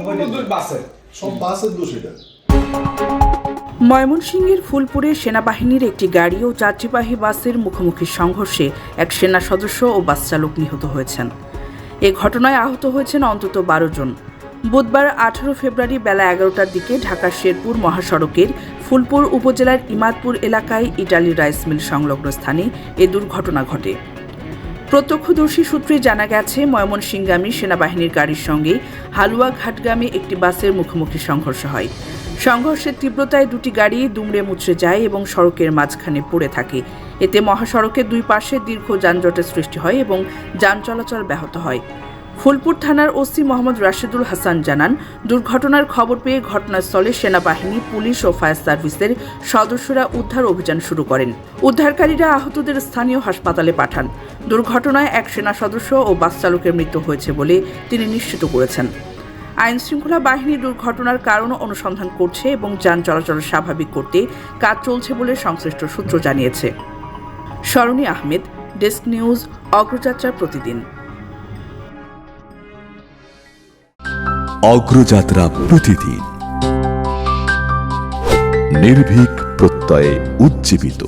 সম্পূর্ণ দুই বাসের, সব বাসের দোষ এটা। ময়মনসিংহের ফুলপুরে সেনাবাহিনীর একটি গাড়ি ও যাত্রীবাহী বাসের মুখোমুখি সংঘর্ষে এক সেনা সদস্য ও বাস চালক নিহত হয়েছেন। এ ঘটনায় আহত হয়েছেন অন্তত 12 জন। বুধবার 18 ফেব্রুয়ারি বেলা 11টার দিকে ঢাকা শেরপুর মহাসড়কের ফুলপুর উপজেলার ইমাদপুর এলাকায় ইটালি রাইস মিল সংলগ্ন স্থানে এ দুর্ঘটনা ঘটে। প্রত্যক্ষদর্শী সূত্রে জানা গেছে, ময়মনসিংহগামী সেনাবাহিনীর গাড়ির সঙ্গে হালুয়াঘাটগামী একটি বাসের মুখোমুখি সংঘর্ষ হয়। সংঘর্ষের তীব্রতায় দুটি গাড়ি দুমড়ে মুচড়ে যায় এবং সড়কের মাঝখানে পড়ে থাকে। এতে মহাসড়কের দুই পাশে দীর্ঘ যানজটের সৃষ্টি হয় এবং যান চলাচল ব্যাহত হয়। ফুলপুর থানার ওসি মোহাম্মদ রাশেদুল হাসান জানান, দুর্ঘটনার খবর পেয়ে ঘটনাস্থলে সেনাবাহিনী, পুলিশ ও ফায়ার সার্ভিসের সদস্যরা উদ্ধার অভিযান শুরু করেন। উদ্ধারকারীরা আহতদের স্থানীয় হাসপাতালে পাঠান। দুর্ঘটনায় এক সেনা সদস্য ও বাস চালকের মৃত্যু হয়েছে বলে তিনি নিশ্চিত করেছেন। আইনশৃঙ্খলা বাহিনী দুর্ঘটনার কারণ অনুসন্ধান করছে এবং যান চলাচল স্বাভাবিক করতে কাজ চলছে বলে সংশ্লিষ্ট সূত্র জানিয়েছে। সরণী আহমেদ, ডেস্ক নিউজ, অগ্রযাত্রা প্রতিদিন। অগ্রযাত্রা প্রতিদিন, নির্ভীক প্রত্যয়ে উজ্জীবিত।